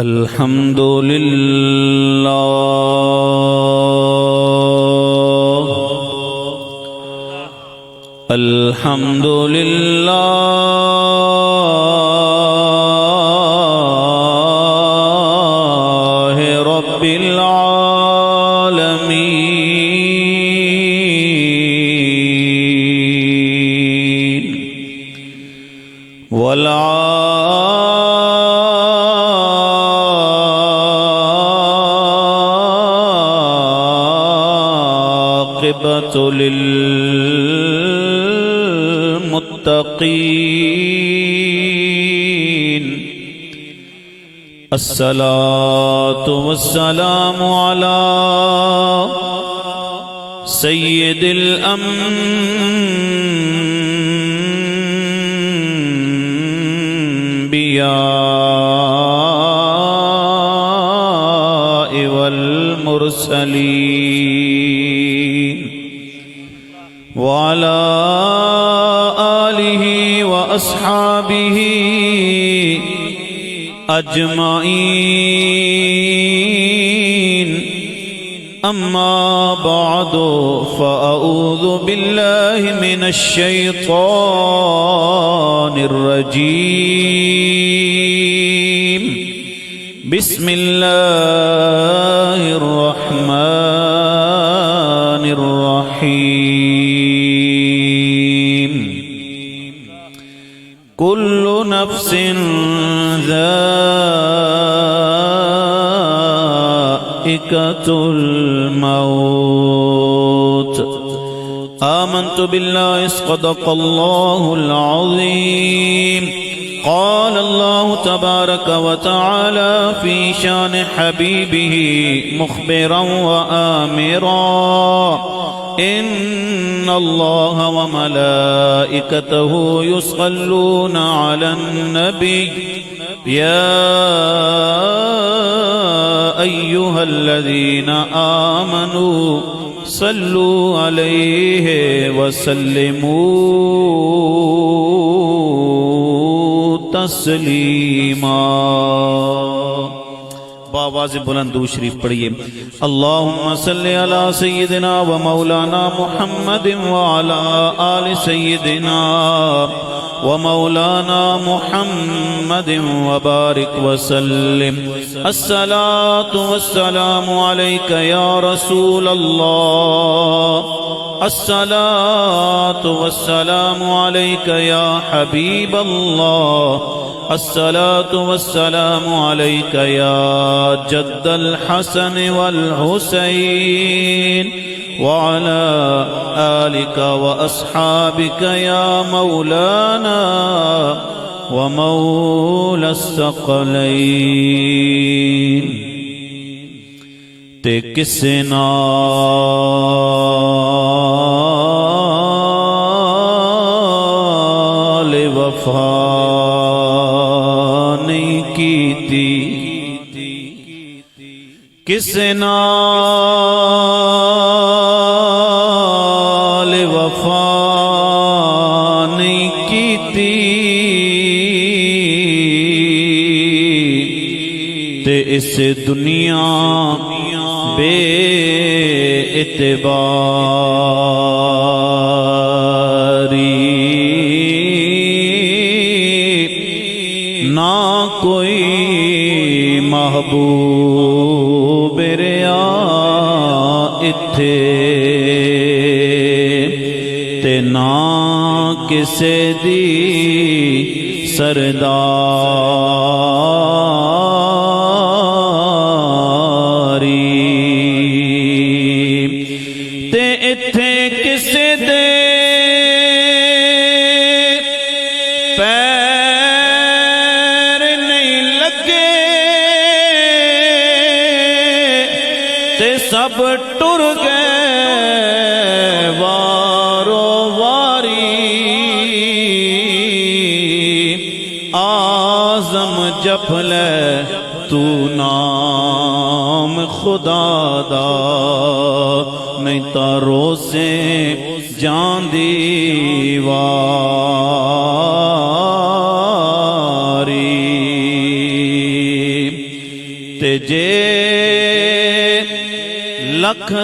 الحمد للہ الحمد للہ رب العالمین والعاقبۃ للمتقین الصلاة والسلام على سید الانبیاء والمرسلین وعلى آلہ واصحابہ اجمعین اما بعد فاعوذ باللہ من الشیطان الرجیم بسم اللہ الرحمن الرحیم کل نفس ذائقۃ الموت آمنت باللہ صدق اللہ العظیم قال اللہ تبارک وتعالی فی شان حبیبہ مخبرا وآمرا ان اللہ وملائکتہ یصلون علی النبی یا ایہا الذین آمنوا صلوا علیہ وسلموا تسلیما بآواز بلند درود شریف پڑھیے اللہم صلی علی سیدنا و مولانا محمد وعلی آل سیدنا و مولانا محمد وبارک وسلم الصلاة والسلام علیک یا رسول اللہ الصلاة والسلام علیک یا حبیب اللہ الصلاة والسلام علیک یا جد الحسن والحسین وعلى آلك وأصحابك يا مولانا ومولى الثقلين تے کس نال وفا نہیں کیتی کس نال وفا نہیں کیتی تے اس دنیا بے اعتباری نہ کوئی محبوب ریا اتھے تے نہ کسے دی سرداری تے اتھے کسے دے پیر نہیں لگے تے سب ٹر گئے وارو واری آزم جپ لے تو نام خدا دا نہیں تا روزے جان دیواری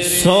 100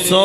100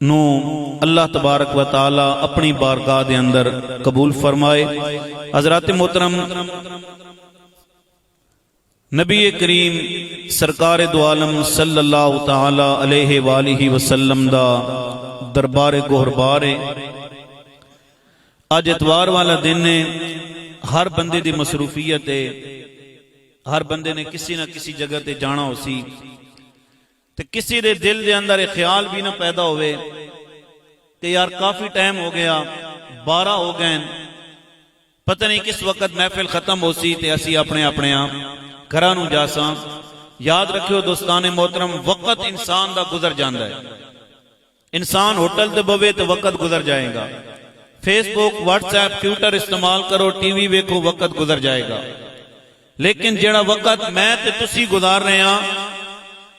نو اللہ تبارک و تعالی اپنی بارگاہ دے اندر قبول فرمائے۔ حضرات محترم، نبی کریم سرکار دو عالم صلی اللہ تعالی علیہ وآلہ وسلم دا دربار گہربار ہے۔ اج اتوار والا دن ہے، ہر بندے دی مصروفیت ہے، ہر بندے نے کسی نہ کسی جگہ تے جانا ہو سی، تے کسی دے دل دے اندر ایک خیال بھی نہ پیدا ہوئے کہ یار کافی ٹائم ہو گیا، 12 ہو گئے، پتہ نہیں کس وقت محفل ختم ہو سی تے اسی اپنے گھراں نوں جاساں۔ یاد رکھیو دوستان محترم، وقت انسان دا گزر جاندا ہے۔ انسان ہوٹل تے بوے تے وقت گزر جائے گا، فیس بک، واٹس ایپ، ٹویٹر استعمال کرو، ٹی وی ویکھو، وقت گزر جائے گا۔ لیکن جڑا وقت میں تے تسی گزار رہے ہاں،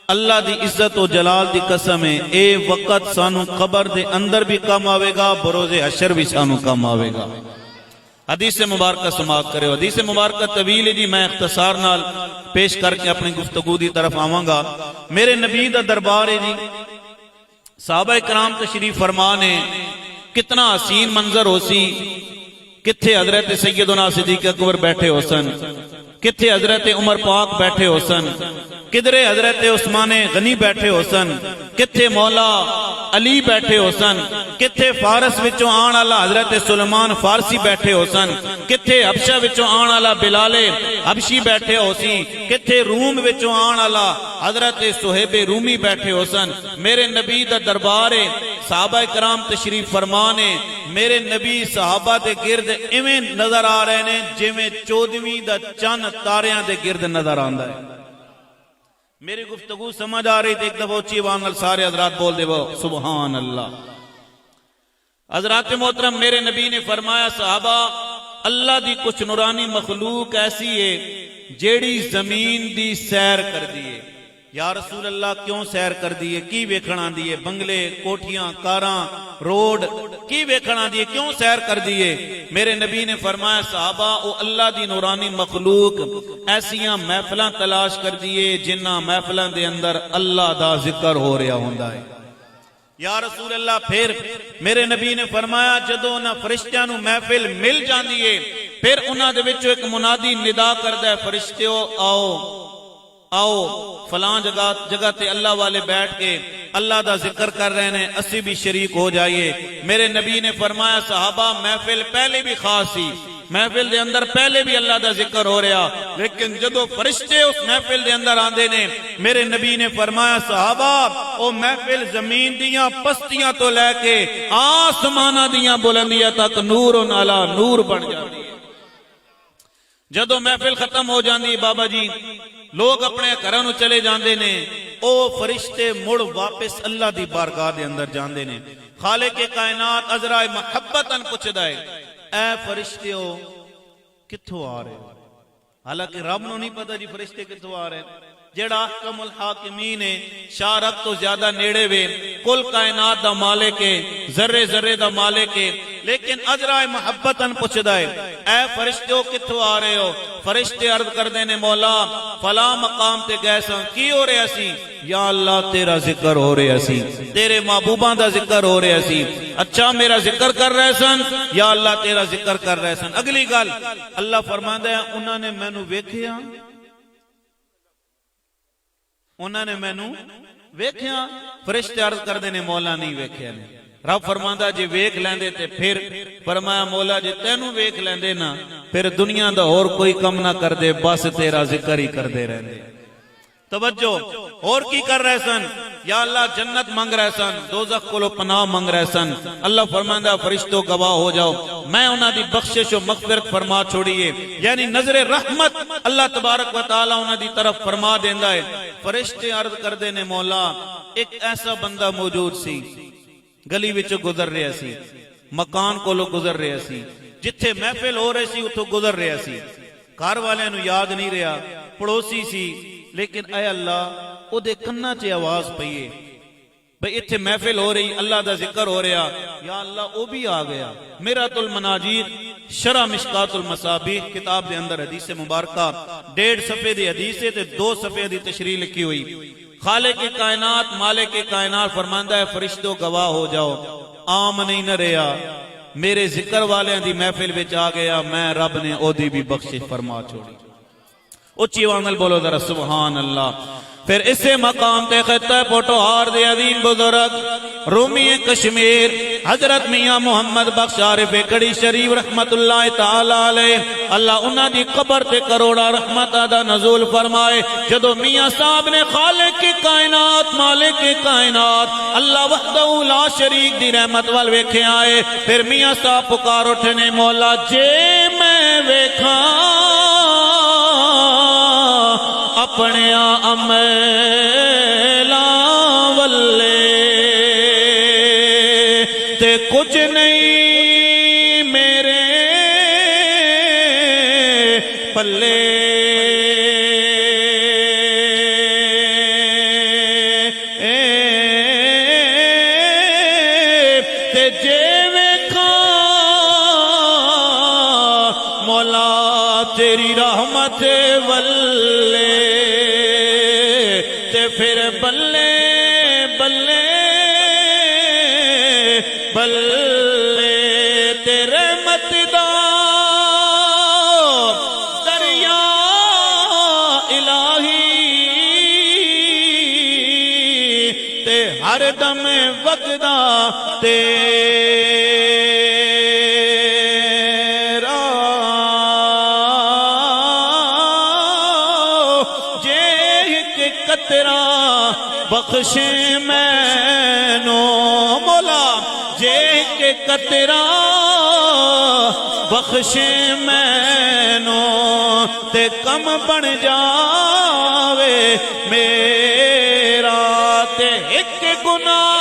اللہ دی عزت و جلال دی قسم ہے، اے وقت سانو قبر دے اندر بھی کم آوے گا، بروز حشر بھی سانو کم آوے گا۔ حدیث مبارکہ سماعت کرے۔ حدیث مبارکہ طویل جی، میں اختصار نال پیش کر کے اپنی گفتگو دی طرف آواں گا۔ میرے نبی دا دربار ہے جی، صحابہ کرام تشریف فرمان ہے، کتنا حسین منظر ہو سی، کتھے حضرت سیدنا صدیق اکبر بیٹھے ہو سن، کتھے حضرت عمر پاک بیٹھے ہو سن، کدھرے حضرت عثمان غنی بیٹھے ہو سن، کتھے مولا علی بیٹھے ہو سن، کتھے فارس وچوں آن والا حضرت سلیمان فارسی بیٹھے ہو سن، کتھے حبشہ وچوں آن والا بلال حبشی بیٹھے ہو سی، کتھے روم وچوں آن والا حضرت صہیب رومی بیٹھے ہو سن۔ میرے نبی دا دربار ہے، صحابہ کرام تشریف فرمان ہے، میرے نبی صحابہ دے گرد ایویں نظر آ رہے نے جویں 14ویں دا چند تاریاں دے گرد نظر آندا ہے۔ میری گفتگو سمجھ آ رہی تھی، ایک دفعہ اچھی آواز نال سارے حضرات بول دے وہ سبحان اللہ۔ حضرات محترم، میرے نبی نے فرمایا صحابہ، اللہ دی کچھ نورانی مخلوق ایسی ہے جیڑی زمین دی سیر کر دیئے۔ یا رسول اللہ کیوں سیر کر دیئے؟ کی ویکھن آندی ہے؟ بنگلے، کوٹھیاں، کاراں، روڈ کی ویکھن آندی ہے؟ کیوں سیر کر دیئے؟ میرے نبی نے فرمایا صحابہ، او اللہ دی نورانی مخلوق ایسیاں محفلاں تلاش کر دیئے جنہاں محفلاں دے اندر اللہ دا ذکر ہو رہا ہوندا ہے۔ یا رسول اللہ پھر میرے نبی نے فرمایا جدوں انہاں فرشتیاں نوں محفل مل جاندی ہے، پھر انہاں دے وچوں ایک منادی ندا کردا ہے، فرشتیو آؤ آؤ، فلاں جگہ تے اللہ والے بیٹھ کے اللہ دا ذکر کر رہے ہیں، اسی بھی شریک ہو جائیے۔ میرے نبی نے فرمایا صحابہ، محفل پہلے بھی خاص سی، محفل دے اندر پہلے بھی اللہ دا ذکر ہو رہا، لیکن جدو فرشتے اس محفل دے اندر آندے نے، میرے نبی نے فرمایا صحابہ، او محفل زمین دیاں پستیاں تو لے کے آسمانہ دیاں بلندیاں تک نور و نالا نور بن جاتی ہے۔ جدو محفل ختم ہو جاندی بابا جی، لوگ اپنے گھراں نوں چلے جاندے نے، او فرشتے مڑ واپس اللہ دی بارگاہ دے اندر جاندے نے۔ خالق کائنات عذرائے محبتاً پوچھدا ہے، اے فرشتیو کتھوں آ رہے ہو؟ حالانکہ رب نو نہیں پتہ جی فرشتے کتھوں آ رہے ہیں، جیڑا احکم الحاکمین ہے، شارک تو زیادہ نیڑے وے، کل کائنات دا مالک ہے، ذرے ذرے دا مالک ہے، لیکن عذرائے محبتاً پوچھدا ہے، اے فرشتیو کتھوں آ رہے ہو؟ فرشتے عرض کر دینے، مولا فلاں مقام تے گئے سن، کی ہو رہے سی؟ یا اللہ تیرا ذکر ہو رہے سی، تیرے محبوباں دا ذکر ہو رہے سی۔ اچھا میرا ذکر کر رہے سن؟ یا اللہ تیرا ذکر کر رہے سن۔ اگلی گل اللہ فرماندا ہے، انہاں نے مینوں ویکھیا، انہاں نے مینوں ویکھیا؟ فرشتے عرض کر دینے، مولا نہیں ویکھیا نے۔ رب فرماندا جے ویکھ لیندے تے پھر؟ فرمایا مولا جے تینوں ویکھ لیندے نا، پھر دنیا دا اور کوئی کم نہ کر دے، بس تیرا ذکر ہی کر دے رہندے۔ توجہ، اور کی کر رہے سن؟ یا اللہ جنت منگ رہے سن، دوزخ کولو پناہ منگ رہے سن۔ اللہ فرماندا فرشتوں گواہ ہو جاؤ، میں انہاں دی بخشش و مغفرت فرما چھوڑیے، یعنی نظر رحمت اللہ تبارک و تعالی انہاں دی طرف فرما دیندا ہے۔ فرشتے عرض کر دینے، مولا ایک ایسا بندہ موجود سی، گلی وچوں گزر رہا سی، مکان کولو گزر رہا سی، جتھے محفل ہو رہی سی اتھوں گزر رہا سی، گھر والے نو یاد نہیں رہا، پڑوسی سی، لیکن اے اللہ او دے کناں چ آواز پئیے بھئی ایتھے محفل ہو رہی، اللہ دا ذکر ہو رہا، یا اللہ او بھی آ گیا۔ میرات المناجیر شرح مشکات المصابیح کتاب دے اندر حدیث مبارکہ 1.5 صفحے دی حدیث تے 2 صفحے دی تشریح لکھی ہوئی۔ خالق کائنات مالک کائنات فرماندا ہے فرشتوں گواہ ہو جاؤ، عام نہیں نہ رہا، میرے ذکر والیاں دی محفل وچ آ گیا، میں رب نے او دی بھی بخشش فرما چھوڑی۔ اچھی وانگل بولو ذرا سبحان اللہ۔ پھر اسے مقام تے خطہ پوٹوہار دے عظیم بزرگ رومی کشمیر حضرت میاں محمد بخش عارف کڑی شریف رحمت اللہ تعالی علیہ، اللہ انہاں دی قبر تے کروڑا رحمت دا نزول فرمائے۔ جدو میاں صاحب نے خالق کی کائنات مالک کی کائنات اللہ وحدہ لا شریک دی رحمت وال ویکھے آئے، پھر میاں صاحب پکار اٹھنے مولا جے میں ویکھاں اپنے عملاں والے تے کچھ نہیں میرے پلے، تے جے ویکھاں مولا تیری رحمت والے تے پھر بلے بلے بلے تے رحمت دا دریا الہی تے ہر دم وگدا تیرا جے ایک قطرہ بخش مینو مولا جے کہ قطرہ بخش مینو تے کم بن جاوے میرا تے ایک گناہ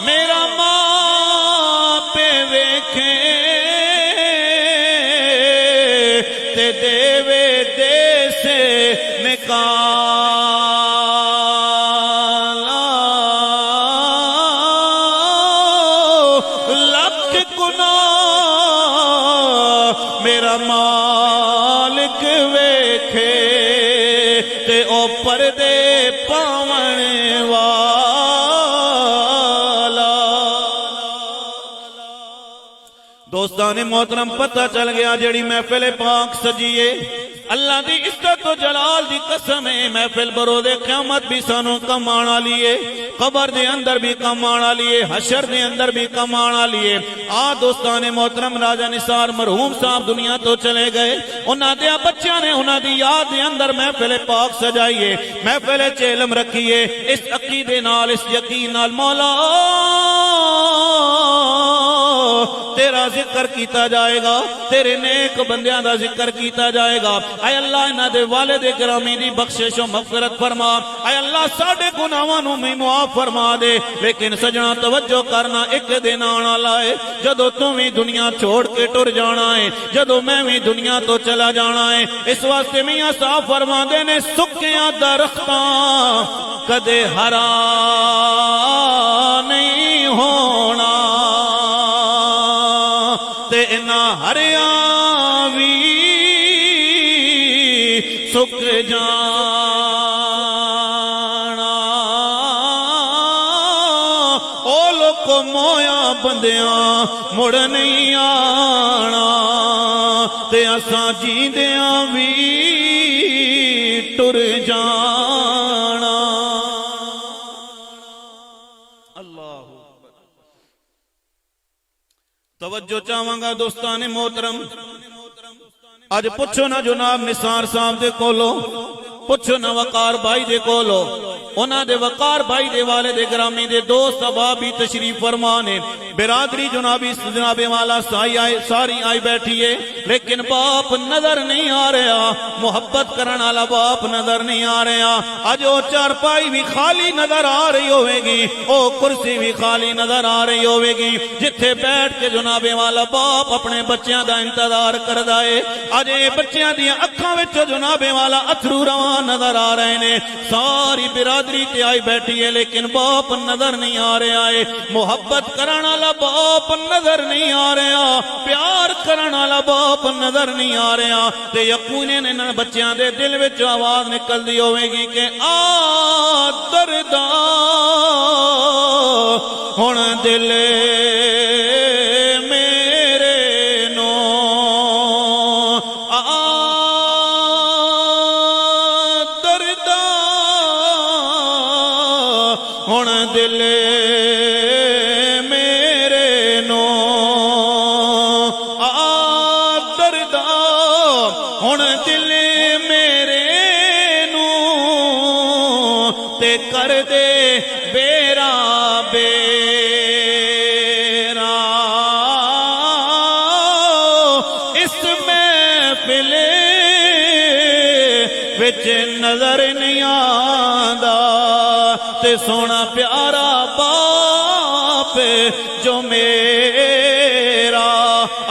میرا ماں پہ ویکھے تے دیوے دے سے نکال میرا مالک ویکھے تے او پردے پاون والا۔ دوستان محترم پتہ چل گیا جڑی محفل پاک سجیے اللہ دی عزت و جلال دی قسم ہے، محفل برود قیامت بھی سانو کم آنا لیے، قبر دے اندر بھی کم آنا لیے، حشر دے اندر بھی کم آنا لیے۔ دوستان محترم راجہ نثار مرحوم صاحب دنیا تو چلے گئے، انہاں دیا بچیاں نے انہاں دی یاد دے اندر محفل پاک سجائیے، محفل چیلم رکھیے، اس عقیدے نال اس یقین نال مولا تیرا ذکر کیتا جائے گا، تیرے نیک بندیاں دا ذکر کیتا جائے گا۔ اے اللہ انہاں دے والد گرامی دی بخشش و مغفرت فرما، اے اللہ ساڈے گناہاں نوں بھی معاف فرما دے۔ لیکن سجنا توجہ کرنا، ایک دن آنا لائے جدو تم بھی دنیا چھوڑ کے ٹر جانا ہے، جدو میں بھی دنیا تو چلا جانا ہے۔ اس واسطے میاں صاحب فرما دے نے سکیاں درختاں کدے ہرا نہیں ہونا تے نہ ہریاں وی سک جانا، او لوگ مویا بندیاں مڑ نہیں آنا تے اساں جیندیاں وی ٹر جانا۔ اللہ توجہ چاہواں گا دوستان محترم، اج پوچھو نا جناب نثار صاحب دے کولو، پوچھو نا وقار بھائی دے کولو، انہاں دے وقار بھائی دے والد گرامی دے دوست احباب بھی تشریف فرمانے، برادری جناب والا ساری آئی بیٹھی ہے، لیکن باپ نظر نہیں آ رہا، محبت کرن والا باپ نظر نہیں آ رہا۔ اج او چارپائی بھی خالی نظر آ رہی ہوے گی، او کرسی بھی خالی نظر آ رہی ہوے گی، جتھے بیٹھ کے جناب والا باپ اپنے بچیاں دا انتظار کردا ہے۔ اج اے بچیاں دی اکھاں وچ جناب والا اتھرو رواں نظر آ رہے ہیں، ساری برادری تے آئی بیٹھی ہے لیکن باپ نظر نہیں آ رہا ہے، محبت کرن والا باپ نظر نہیں آ رہا، پیار کرن والا باپ نظر نہیں آ رہا، تے یقیناً انہاں بچیاں دے دل وچ آواز نکلدی ہوے گی کہ آ دردا ہن دل میرے نو آ دردا ہن دل میرے نو آ دردا ہن دل میرے نو تے کر دے بیرا بیرا اس محفل وچ نظر نہیں آندا تے سونا پیارا باپ جو میرا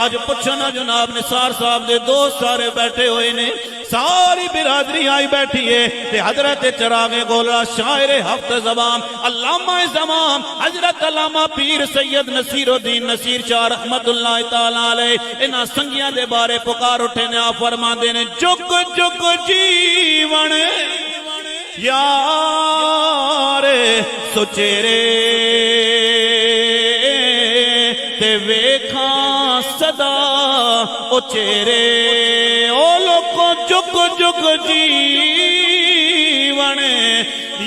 اج پوچھنا جناب نثار صاحب دے دوست سارے بیٹھے ہوئے نے، ساری برادری آئی بیٹھی ہے تے حضرت چراغ گولڑا شاعر ہفت زبان علامہ زمان حضرت علامہ پیر سید نصیر الدین نصیر شاہ رحمت اللہ تعالی علیہ انہاں سنگیاں دے بارے پکار اٹھے نے، آپ فرماندے نے جگ جگ جیون یار سچیرے تے ویکھاں صدا او چہرے او لوکو جگ جگ جیون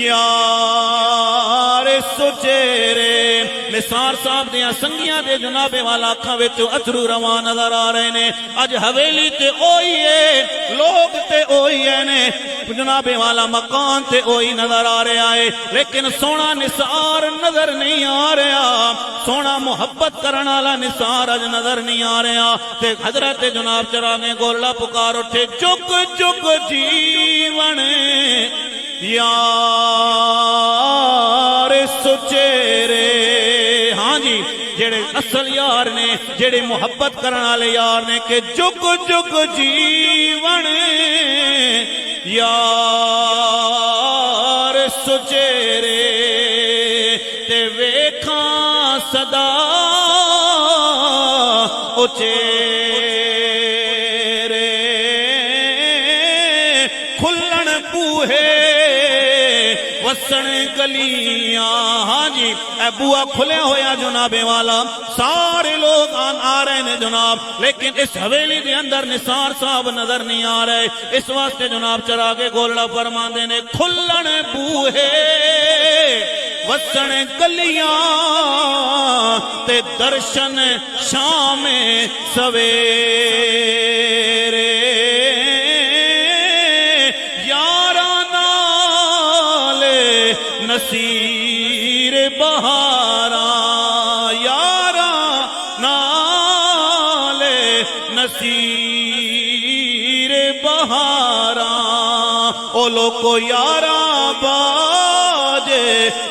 یار سچیرے۔ نثار صاحب دیاں سنگیاں دے جناب والا اکھاں وچ اتھرو رواں نظر آ رہے نے، اج حویلی تے اوہی ہے، لوگ تے اوہی ہے نے، جناب والا مکان تے اوہی نظر آ رہا ہے، لیکن سونا نثار نظر نہیں آ رہا، سونا محبت کرن والا نثار اج نظر نہیں آ رہا تے حضرت جناب چراغ گولڑا پکار اٹھے جگ جگ جیون یار سچیرے۔ ہاں جی، جڑے اصل یار نے، جڑے محبت کرن والے یار نے کہ جگ جگ جیون یار سچیرے تے ویکھاں صدا او چہرے کھلن بوہے وسن گلیاں۔ ہاں جی، اے بوا کھلے ہویا جناب والا، سارے لوگ آ رہے ہیں جناب، لیکن اس حویلی دے اندر نثار صاحب نظر نہیں آ رہے، اس واسطے جناب چراغ گولڑا فرماندے نے کھلن بوہے وسن گلیاں تے درشن شام سویرے نصیر بہاراں یاراں نال نصیر بہاراں او لوکو یاراں باجے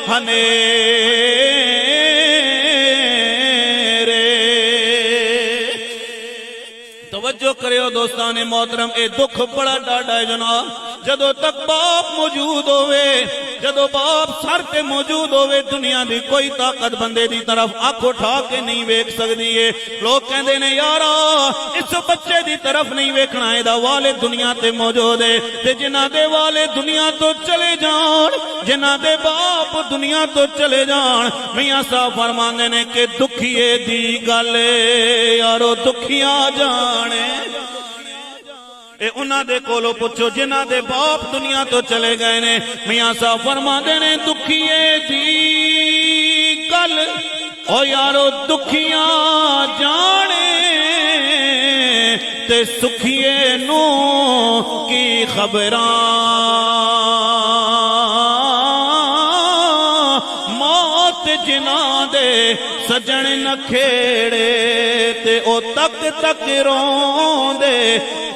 ہنیرے۔ توجہ کریو دوستان محترم، اے دکھ بڑا ڈاڈا ہے جناب، جدو تک باپ موجود ہوئے، جدو باپ سر تے موجود ہوئے، دنیا دی کوئی طاقت بندے دی طرف آنکھ اٹھا کے نہیں ویکھ سکدی ہے۔ لوگ کہندے نے یارا اس بچے دی طرف نہیں ویکھنا، اے دا والد دنیا تے موجود ہے، تے جنہاں دے والد دنیا تو چلے جان، جنہاں دے باپ دنیا تو چلے جان، میاں صاحب فرماندے نے کہ دکھیے دی گل یارو دکھیاں جانے۔ اے انہاں دے کولو پوچھو جنہاں دے باپ دنیا تو چلے گئے نے، میاں صاحب فرماندے نے دکھیے دی گل او یارو دکھیاں جانے تے سکھیے نو کی خبراں، موت جنہاں دے سجن نہ کھیڑے تے او تک تک روندے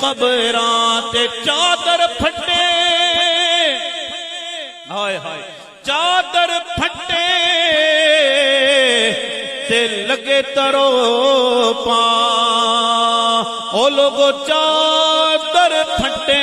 قبراں تے چادر پھٹے، ہائے ہائے چادر پھٹے تے لگے ترو پاں، او لوگو چادر پھٹے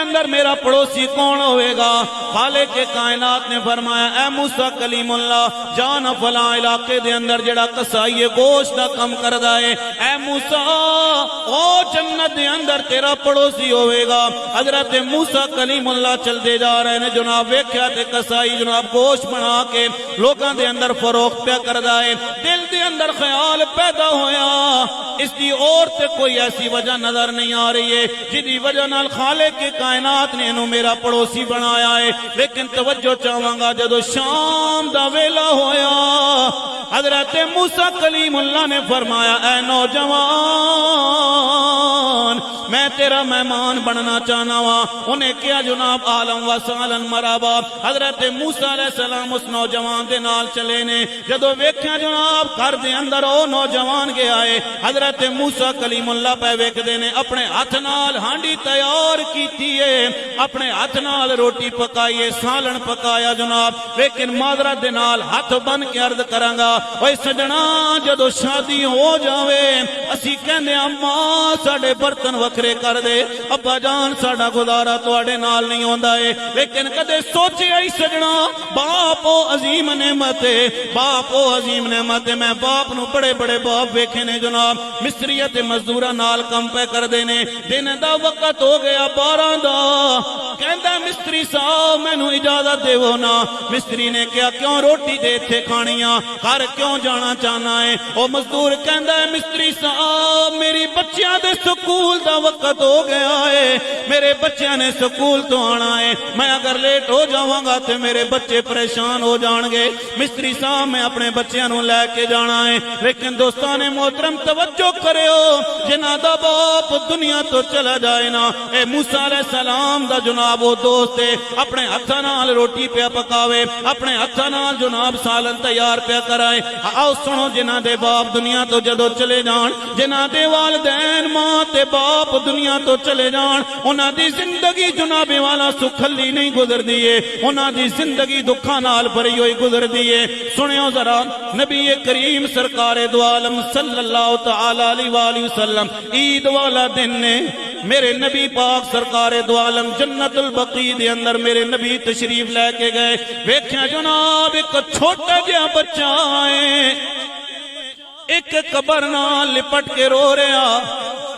اندر میرا پڑوسی کون ہوئے گا؟ خالق کائنات نے فرمایا اے موسیٰ کلیم اللہ جان فلاں علاقے دے اندر جڑا قصائی گوشت دا کم کردا ہے، اے موسیٰ او جنت دے اندر تیرا پڑوسی ہوئے گا۔ حضرت موسیٰ کلیم اللہ چلتے جا رہے ہیں، جناب ویکھیا تے قصائی جناب گوشت بنا کے لوگاں دے اندر فروخت پیا کردا ہے۔ دل دے اندر خیال پیدا ہویا اس دی اور تے کوئی ایسی وجہ نظر نہیں آ رہی ہے جدی وجہ نال خالق کے کائنات نے انہوں میرا پڑوسی بنایا ہے۔ لیکن توجہ چاہواں گا جدو شام دا ویلا ہویا حضرت موسیٰ کلیم اللہ نے فرمایا اے نوجوان میں تیرا مہمان بننا چاہنا وا۔ انہیں کیا جناب عالم و سالن مرحبا۔ حضرت موسیٰ علیہ السلام اس نوجوان دے نال چلے نے، جدو ویکھیا جناب گھر دے اندر او نوجوان گیا ہے، حضرت موسیٰ کلیم اللہ پہ ویکھ دے نے اپنے ہاتھ نال ہانڈی تیار کیتی ہے، اپنے ہاتھ نال روٹی پکائی ہے، سالن پکایا جناب۔ لیکن معذرت دے نال ہاتھ بن کے عرض کراں گا اوے سجنا جدو شادی ہو جاوے اسی کہندے اماں ساڈے برتن وکھرے کر دے، ابا جان ساڈا گزارا تواڈے نال نہیں ہوندا ہے۔ لیکن کدے سوچیا ہی سجنا باپ او عظیم نعمت ہے، باپ او عظیم نعمت ہے۔ میں باپ نو بڑے بڑے باپ ویکھے نے جناب مستریت مزدوراں نال کم پہ کر دے نے، دن دا وقت ہو گیا 12 دا، کہندا مستری صاحب مینوں اجازت دیو نا۔ مستری نے کہا کیوں روٹی دے ایتھے کھانیاں، گھر کیوں جانا چاہنا ہے؟ او مزدور کہندا ہے مستری صاحب میری بچیاں دے سکول دا وقت ہو گیا ہے، میرے بچیاں نے سکول تو آنا ہے، میں اگر لیٹ ہو جاواں گا تے میرے بچے پریشان ہو جان گے۔ مستری صاحب میں اپنے بچیاں نو لے کے جانا ہے۔ لیکن دوستان محترم توجہ کریو جنہ دا باپ دنیا تو چلا جائے نا، اے موسیٰ علیہ السلام دا جناب وہ دوست ہے، اپنے ہتھاں نال روٹی پیا پکاوے، اپنے ہتھاں نال جناب سالن تیار پیا کرائے۔ آؤ سنو جنہ دے باپ دنیا تو جدو چلے جان، جنہ دے والدین ماں تے باپ دنیا تو چلے جان، انہاں دی زندگی جناب والا سکھلی نہیں گزر دیئے، انہاں دی زندگی دکھاں نال بھری ہوئی گزر دیئے۔ سنیو ذرا نبی کریم سرکار دو عالم صلی اللہ تعالی علیہ وآلہ وسلم عید والا دن نے میرے نبی پاک سرکار دو عالم جنت البقیع دے اندر میرے نبی تشریف لے کے گئے۔ ویکھیا جناب ایک چھوٹا جہا بچہ ہے ایک قبر نال لپٹ کے رو رہا،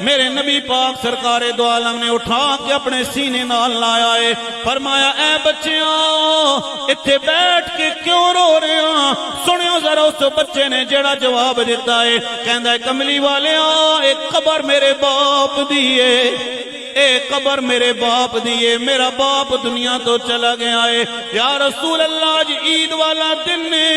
میرے نبی پاک سرکار دو عالم نے اٹھا کے اپنے سینے نال لایا ہے، فرمایا اے بچیاں اتھے بیٹھ کے کیوں رو رہے ہیں؟ سنیو ذرا اس بچے نے جڑا جواب دیتا ہے، کہندا ہے کملی والیاں ایک قبر میرے باپ دیئے، اے قبر میرے باپ دیئے، میرا باپ دنیا تو چلا گیا ہے۔ یا رسول اللہ جی عید والا دن نے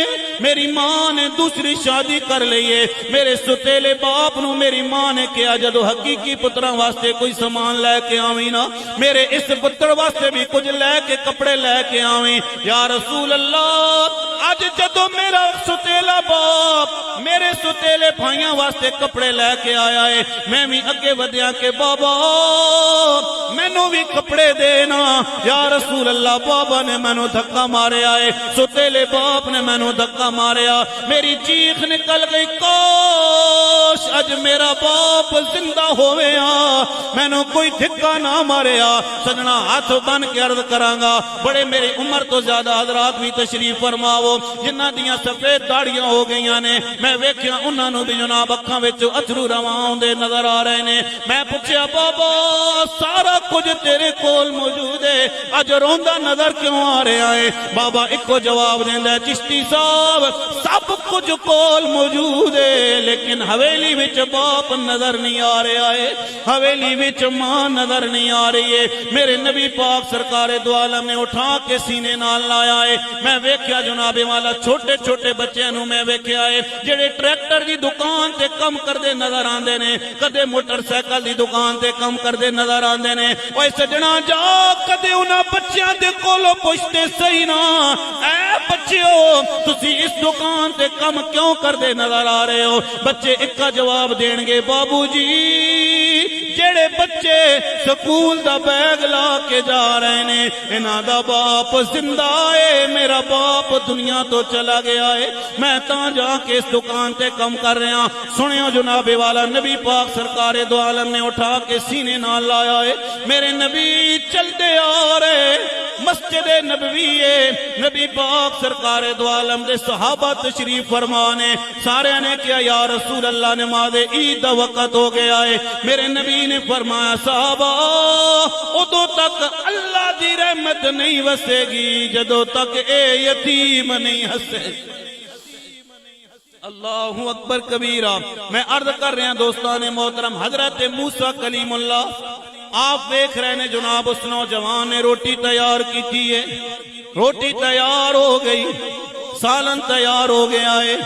میری ماں نے دوسری شادی کر لئیے، میرے ستیلے باپ نو میری ماں نے کیا جدو حقیقی پتراں واسطے کوئی سامان لے کے آویں نا، میرے اس پتر واسطے بھی کچھ لے کے کپڑے لے کے آویں۔ یا رسول اللہ آج جدو میرا ستیلا باپ میرے ستیلے بھائیاں واسطے کپڑے لے کے آیا ہے، میں بھی اگے ودیا کہ بابا مینوں بھی کپڑے دینا۔ یا رسول اللہ بابا نے مینوں دھکا مارے آئے، ستیلے باپ نے مینوں دھکا ماریا، میری چیخ نکل گئی کاش اج میرا باپ زندہ ہوئے مینوں کوئی دھکا نہ ماریا۔ سجنا ہاتھ بن کے عرض کرانگا بڑے میری عمر تو زیادہ حضرات بھی تشریف فرماؤ جنہ دیاں سفید داڑیاں ہو گئیاں نے، میں ویکھیا انہاں نو بھی جناب اکھاں وچ اتھرو رواں ہوندے نظر آ رہے نے۔ میں پوچھیا بابا سارا کچھ تیرے کول موجود ہے اج روندا نظر کیوں آ رہا ہے؟ بابا ایکو جواب دیندا ہے چشتی صاحب سب کچھ کول موجود ہے لیکن حویلی وچ باپ نظر نہیں آ رہا ہے، حویلی وچ ماں نظر نہیں آ رہی ہے۔ میرے نبی پاک سرکار دو عالم نے اٹھا کے سینے نال لایا ہے، میں ویکھیا جناب والا چھوٹے چھوٹے بچیاں نو میں ویکھیا ہے جڑے ٹریکٹر دی دکان تے کم کردے نظر آندے نے، کدے موٹر سائیکل دی دکان تے کم کردے نظر آندے نے۔ اوے سجنا جا کدے انہاں بچیاں دے کولوں پوچھتے صحیح نا اے بچیو تسی اس دکان تے کم کیوں کردے نظر آ رہے ہو؟ بچے ایک کا جواب دین گے بابو جی جڑے جڑے بچے سکول دا بیگ لا کے جا رہے نے انہاں دا باپ زندہ ہے، میرا باپ دنیا تو چلا گیا ہے، میں تاں جا کے اس دکان تے کم کر رہا۔ سنیو جناب والا، نبی پاک سرکار دو عالم نے اٹھا کے سینے نال لایا ہے، میرے نبی چلتے آ رہے مسجد نبوی ہے، نبی پاک سرکار دو عالم دے صحابہ تشریف فرمانے، سارے نے کیا یا رسول اللہ نماز عید دا وقت ہو گیا ہے۔ میرے نبی نے فرمایا صحابہ ادو تک اللہ دی رحمت نہیں وسے گی جدو تک اے یتیم نہیں ہسے۔ اللہ اکبر کبیرہ۔ میں عرض کر رہے ہیں دوستان محترم، حضرت موسیٰ کلیم اللہ آپ دیکھ رہے ہیں جناب اس نوجوان نے روٹی تیار کی تھی ہے، روٹی تیار ہو گئی، سالن تیار ہو گیا ہے۔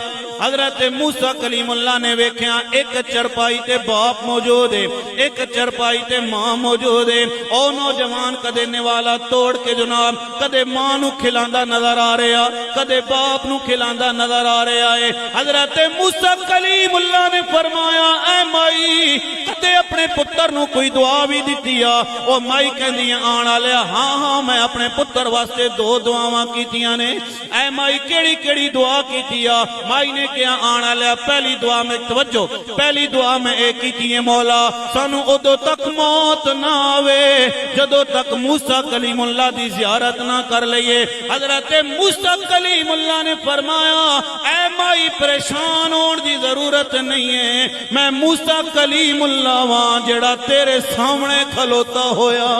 حضرت موسیٰ کلیم اللہ نے ویکھیا ایک چرپائی تے باپ موجود ہے، ایک چرپائی تے ماں موجود ہے۔ او نوجوان کدے نوالا توڑ کے جناب کدے ماں نو کھلاندا نظر آ رہا، کدے باپ نو کھلاندا نظر آ رہا ہے۔ حضرت موسیٰ کلیم اللہ نے فرمایا اے مائی کدے اپنے پتر نو کوئی دعا بھی دیتی آ؟ او مائی کہندی آن والیا ہاں ہاں میں اپنے پتر واسطے دو دعاواں کیتیاں نے۔ اے مائی کیڑی کیڑی دعا کیتی آ؟ مائی نے کیا آنا لیا پہلی دعا میں توجہ، پہلی دعا میں ایک ہی تھی مولا سانو ادو تک موت نہ آوے جدو تک موسیٰ کلیم اللہ دی زیارت نہ کر لئیے۔ حضرت موسیٰ کلیم اللہ نے فرمایا اے مائی پریشان ہون دی ضرورت نہیں ہے، میں موسیٰ کلیم اللہ وہاں جڑا تیرے سامنے کھلوتا ہویا۔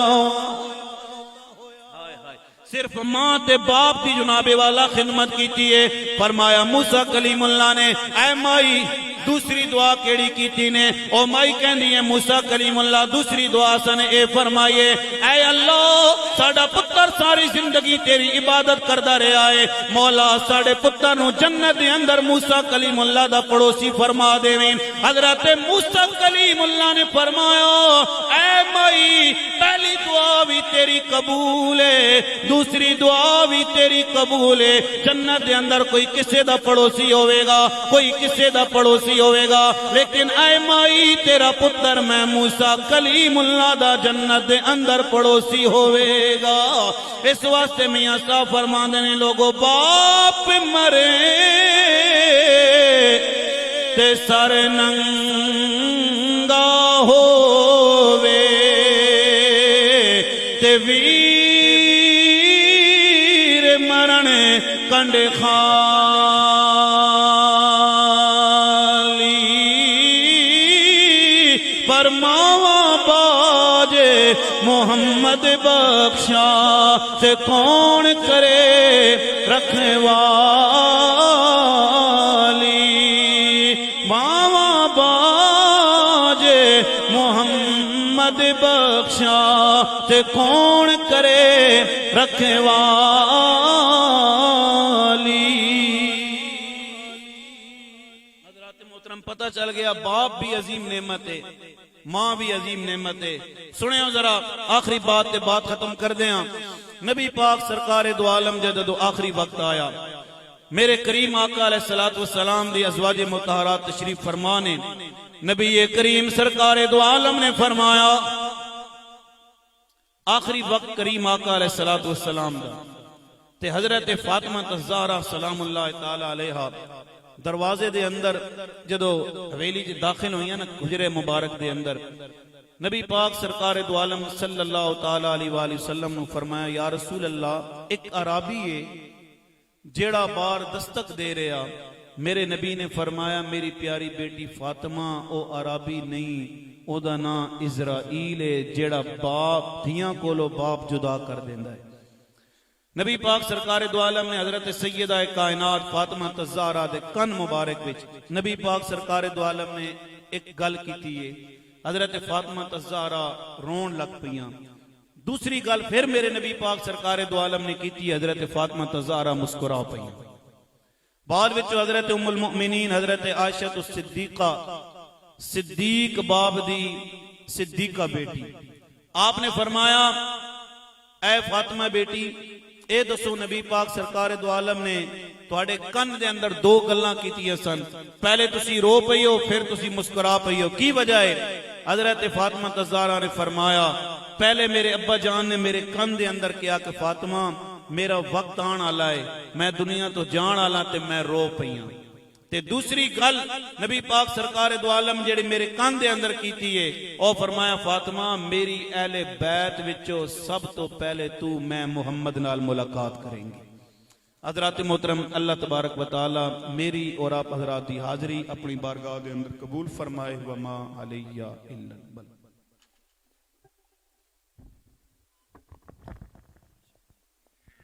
صرف ماں تے باپ دی جناب والا خدمت کیتی ہے۔ فرمایا موسیٰ کلیم اللہ نے اے مائی دوسری دعا کیڑی کیتی نے؟ او مائی کہندی ہے موسیٰ کلیم اللہ دوسری دعا سن اے فرمائیے اے اللہ ساڑا پتر ساری زندگی تیری عبادت کردہ رہا ہے، مولا ساڑے پتر نو جنت دے اندر موسیٰ کلیم اللہ دا پڑوسی فرما دے وین۔ حضرت موسیٰ کلیم اللہ نے فرمایا اے مائی پہلی دعا بھی تیری قبول ہے، دوسری دعا بھی تیری قبول ہے، جنت دے اندر کوئی کسے دا پڑوسی ہوئے گا، کوئی کسے دا پڑوسی ہوئے گا، لیکن اے مائی تیرا پتر میں موسیٰ کلیم اللہ دا جنت دے اندر پڑوسی ہوئے گا۔ اس واسطے میاں صاحب فرماندے نے لوگوں باپ مرے تے سر ننگا ہووے تے ویر مرن کنڈ فرماوا باج محمد بخشا سے کون کرے رکھنے والی، ماوا باج محمد بخشا سے کون کرے رکھنے والی۔ حضرات محترم پتہ چل گیا باپ بھی عظیم نعمت ہے، ماں بھی عظیم نعمت ہے۔ سنیں ذرا آخری بات تے بات ختم کر دیں۔ نبی پاک سرکار دو عالم جدو آخری وقت آیا، میرے کریم آقا علیہ السلام دی ازواج مطہرات تشریف فرمانے، نبی کریم سرکار دو عالم نے فرمایا آخری وقت کریم آقا علیہ السلام دا تے حضرت فاطمہ الزہرا سلام اللہ تعالی علیہا دروازے دے اندر جدو حویلی جی داخل ہوئی نا حجرے مبارک دے اندر، نبی پاک سرکار دو عالم صلی اللہ تعالی علیہ وآلہ وسلم نے فرمایا یا رسول اللہ ایک عرابی ہے جیڑا بار دستک دے رہا۔ میرے نبی نے فرمایا میری پیاری بیٹی فاطمہ او عرابی نہیں، او دا نام اسرائیل ہے جیڑا باپ دھیاں کولو باپ جدا کر دیندا ہے۔ نبی پاک سرکار دو عالم نے حضرت سیدہ کائنات فاطمہ الزہرا دے کن مبارک وچ نبی پاک سرکار دو عالم نے ایک گل کیتی ہے، حضرت فاطمہ الزہرا رون لگ پیاں۔ دوسری گل پھر میرے نبی پاک سرکار دو عالم نے کیتی ہے، حضرت فاطمہ الزہرا مسکرا پیاں۔ بعد وچ حضرت ام المؤمنین حضرت عائشہ الصدیقہ صدیق باب دی صدیقہ بیٹی، آپ نے فرمایا اے فاطمہ بیٹی اے دسو نبی پاک سرکار دو عالم نے تواڈے کن دے اندر دو گلاں کیتیاں سن، پہلے تسی رو پئی ہو پھر تسی مسکرا پئی ہو، کی وجہ ہے؟ حضرت فاطمہ الزہرا نے فرمایا پہلے میرے ابا جان نے میرے کن دے اندر کیا کہ فاطمہ میرا وقت آن آلا ہے میں دنیا تو جان آلا تے میں رو پئیاں تے دوسری گل نبی پاک سرکار دو عالم جڑی میرے کان دے اندر کیتی ہے او فرمایا فاطمہ میری اہل بیت وچوں سب تو پہلے تو میں محمد نال ملاقات کریں گے۔ حضرات محترم اللہ تبارک و تعالی میری اور آپ حضرات دی حاضری اپنی بارگاہ دے اندر قبول فرمائے وما علیہ الا البلاغ۔